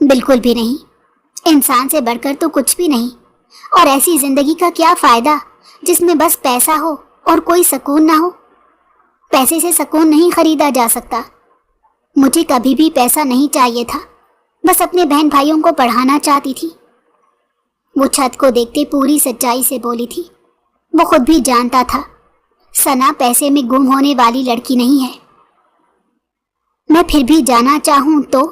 बिल्कुल भी नहीं। इंसान से बढ़कर तो कुछ भी नहीं। और ऐसी जिंदगी का क्या फायदा जिसमें बस पैसा हो और कोई सुकून ना हो? पैसे से सुकून नहीं खरीदा जा सकता। मुझे कभी भी पैसा नहीं चाहिए था, बस अपने बहन भाइयों को पढ़ाना चाहती थी। वो छत को देखते पूरी सच्चाई से बोली थी। वो खुद भी जानता था सना पैसे में गुम होने वाली लड़की नहीं है। मैं फिर भी जाना चाहूं तो?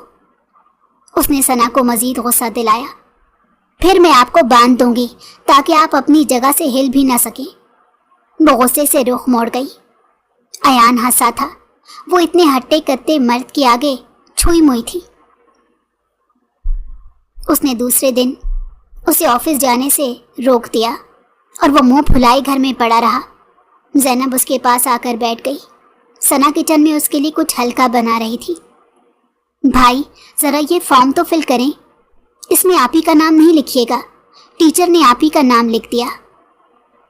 उसने सना को मजीद गुस्सा दिलाया। फिर मैं आपको बांध दूंगी ताकि आप अपनी जगह से हिल भी ना सके। वो गुस्से से रुख मोड़ गई। अयान हंसा था। वो इतने हट्टे कट्टे मर्द के आगे छुई मुई थी। उसने दूसरे दिन उसे ऑफिस जाने से रोक दिया और वो मुंह फुलाए घर में पड़ा रहा। ज़ैनब उसके पास आकर बैठ गई। सना किचन में उसके लिए कुछ हल्का बना रही थी। भाई, ज़रा ये फॉर्म तो फिल करें। इसमें आप ही का नाम नहीं लिखिएगा, टीचर ने आप ही का नाम लिख दिया।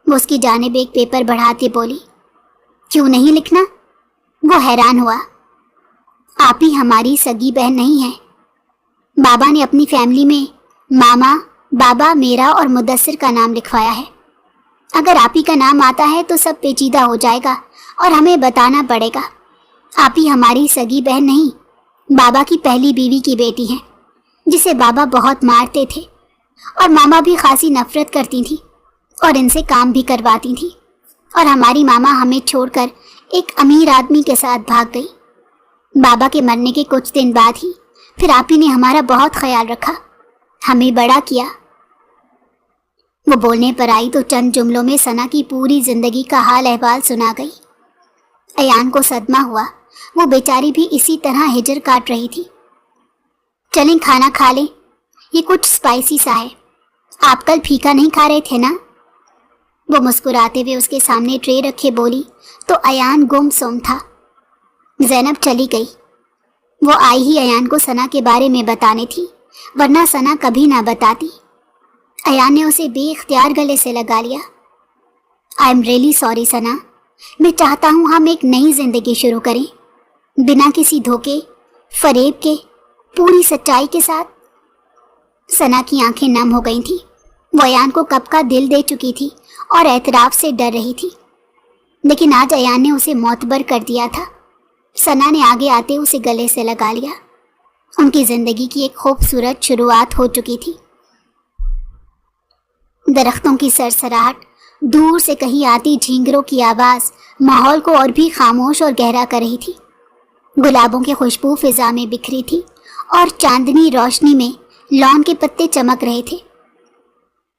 वो उसकी जानिब एक पेपर बढ़ाते बोली, क्यों नहीं लिखना? वो हैरान हुआ। आप ही हमारी सगी बहन नहीं है। बाबा ने अपनी फैमिली में मामा, बाबा, मेरा और मुदस्सिर का नाम लिखवाया है। अगर आप ही का नाम आता है तो सब पेचीदा हो जाएगा और हमें बताना पड़ेगा। आप ही हमारी सगी बहन नहीं, बाबा की पहली बीवी की बेटी हैं, जिसे बाबा बहुत मारते थे और मामा भी खासी नफरत करती थी और इनसे काम भी करवाती थी। और हमारी मामा हमें छोड़कर एक अमीर आदमी के साथ भाग गई। बाबा के मरने के कुछ दिन बाद ही फिर आप ही ने हमारा बहुत ख्याल रखा, हमें बड़ा किया। वो बोलने पर आई तो चंद जुमलों में सना की पूरी जिंदगी का हाल अहवाल सुना गई। अयान को सदमा हुआ। वो बेचारी भी इसी तरह हिजर काट रही थी। चलें खाना खा लें, ये कुछ स्पाइसी सा है। आप कल फीका नहीं खा रहे थे ना? वो मुस्कुराते हुए उसके सामने ट्रे रखे बोली तो अयान गुमसुम था। ज़ैनब चली गई। वो आई ही अयान को सना के बारे में बताने थी, वरना सना कभी ना बताती। अयान ने उसे बेइख्तियार गले से लगा लिया। आई एम रियली सॉरी सना, मैं चाहता हूँ हम एक नई जिंदगी शुरू करें, बिना किसी धोखे फरेब के, पूरी सच्चाई के साथ। सना की आंखें नम हो गई थी। वो अयान को कब का दिल दे चुकी थी और एतराफ से डर रही थी, लेकिन आज अयान ने उसे मौतबर कर दिया था। सना ने आगे आते उसे गले से लगा लिया। उनकी जिंदगी की एक खूबसूरत शुरुआत हो चुकी थी। दरख्तों की सरसराहट, दूर से कहीं आती झींगरों की आवाज़ माहौल को और भी खामोश और गहरा कर रही थी। गुलाबों की खुशबू फिजा में बिखरी थी और चांदनी रोशनी में लॉन के पत्ते चमक रहे थे।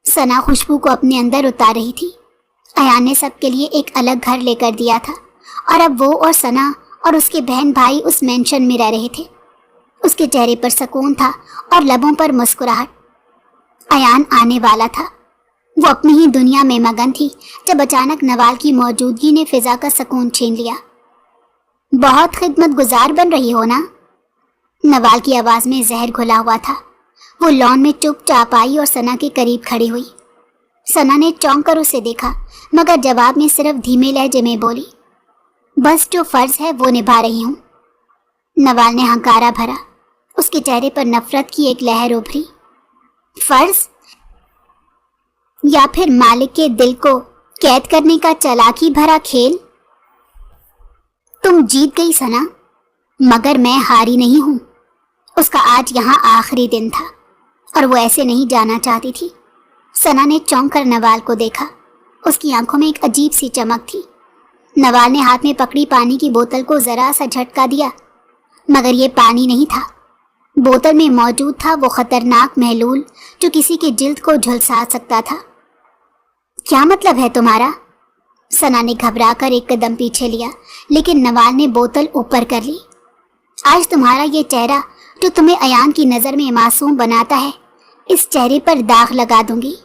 सना खुशबू को अपने अंदर उतार रही थी। अयान ने सबके लिए एक अलग घर लेकर दिया था और अब वो और सना और उसके बहन भाई उस मेंशन में रह रहे थे। उसके चेहरे पर सुकून था और लबों पर मुस्कुराहट। अयान आने वाला था। वो अपनी ही दुनिया में मगन थी जब अचानक नवाल की मौजूदगी ने फिजा का सुकून छीन लिया। बहुत खिदमत गुजार बन रही हो ना? नवाल की आवाज़ में जहर घुला हुआ था। वो लॉन में चुपचाप आई और सना के करीब खड़ी हुई। सना ने चौंक कर उसे देखा, मगर जवाब में सिर्फ धीमे लहजे में बोली, बस जो फर्ज है वो निभा रही हूँ। नवाल ने हंकारा भरा। उसके चेहरे पर नफरत की एक लहर उभरी। फर्ज या फिर मालिक के दिल को कैद करने का चालाकी भरा खेल? तुम जीत गई सना, मगर मैं हारी नहीं हूं। उसका आज यहाँ आखिरी दिन था और वो ऐसे नहीं जाना चाहती थी। सना ने चौंक कर नवाल को देखा। उसकी आंखों में एक अजीब सी चमक थी। नवाल ने हाथ में पकड़ी पानी की बोतल को जरा सा झटका दिया, मगर ये पानी नहीं था। बोतल में मौजूद था वो खतरनाक महलूल जो किसी के जिल्द को झुलसा सकता था। क्या मतलब है तुम्हारा? सना ने घबराकर एक कदम पीछे लिया, लेकिन नवाल ने बोतल ऊपर कर ली। आज तुम्हारा ये चेहरा जो तुम्हें अयान की नज़र में मासूम बनाता है, इस चेहरे पर दाग लगा दूंगी।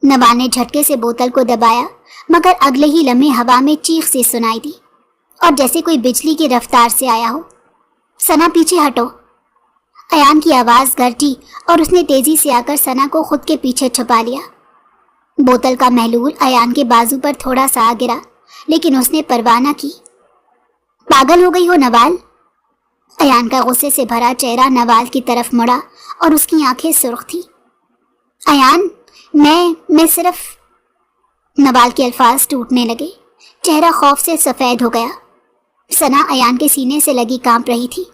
नवाल ने झटके से बोतल को दबाया, मगर अगले ही लम्हे हवा में चीख सी सुनाई दी और जैसे कोई बिजली की रफ्तार से आया हो। सना पीछे हटो। अयान की आवाज़ गरजी और उसने तेजी से आकर सना को खुद के पीछे छुपा लिया। बोतल का महलूल अयान के बाजू पर थोड़ा सा आ गिरा, लेकिन उसने परवाह न की। पागल हो गई हो नवाल? अयान का गुस्से से भरा चेहरा नवाल की तरफ मुड़ा और उसकी आंखें सुर्ख थी। अयान, मैं सिर्फ। नवाल के अल्फाज टूटने लगे। चेहरा खौफ से सफ़ेद हो गया। सना अयान के सीने से लगी कांप रही थी।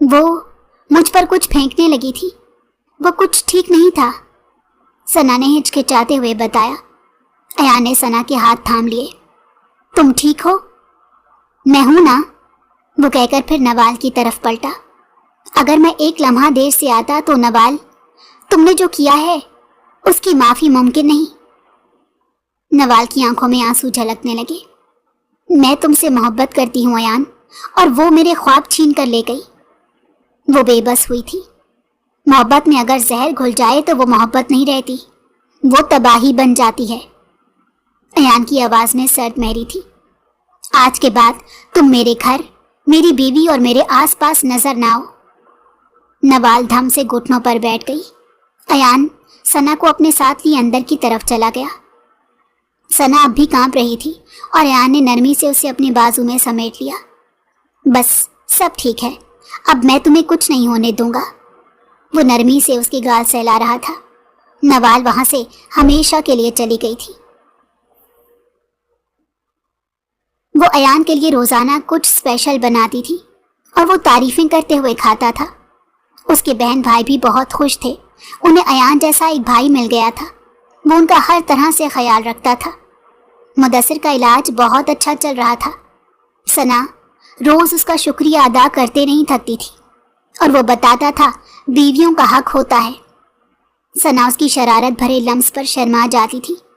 वो मुझ पर कुछ फेंकने लगी थी। वो कुछ ठीक नहीं था, सना ने हिचकिचाते हुए बताया। अयान ने सना के हाथ थाम लिए। तुम ठीक हो? मैं हूं ना, वो कहकर फिर नवाल की तरफ पलटा। अगर मैं एक लम्हा देर से आता तो नवाल, तुमने जो किया है उसकी माफ़ी मुमकिन नहीं। नवाल की आंखों में आंसू झलकने लगे। मैं तुमसे मोहब्बत करती हूँ अयान, और वो मेरे ख्वाब छीन कर ले गई। वो बेबस हुई थी। मोहब्बत में अगर जहर घुल जाए तो वो मोहब्बत नहीं रहती, वो तबाही बन जाती है। अयान की आवाज़ में सर्द महरी थी। आज के बाद तुम मेरे घर, मेरी बीवी और मेरे आसपास नजर ना आओ। नवाल धम से घुटनों पर बैठ गई। अयान, सना को अपने साथ लिए अंदर की तरफ चला गया। सना अब भी कांप रही थी और अयान ने नरमी से उसे अपने बाजू में समेट लिया। बस सब ठीक है, अब मैं तुम्हें कुछ नहीं होने दूंगा। वो नरमी से उसकी गाल सहला रहा था। नवाल वहां से हमेशा के लिए चली गई थी। वो अयान के लिए रोजाना कुछ स्पेशल बनाती थी और वो तारीफें करते हुए खाता था। उसके बहन भाई भी बहुत खुश थे। उन्हें अयान जैसा एक भाई मिल गया था। वो उनका हर तरह से ख्याल रखता था। मुदस्सिर का इलाज बहुत अच्छा चल रहा था। सना रोज उसका शुक्रिया अदा करते नहीं थकती थी और वो बताता था बीवियों का हक होता है। सना उसकी शरारत भरे लम्स पर शर्मा जाती थी।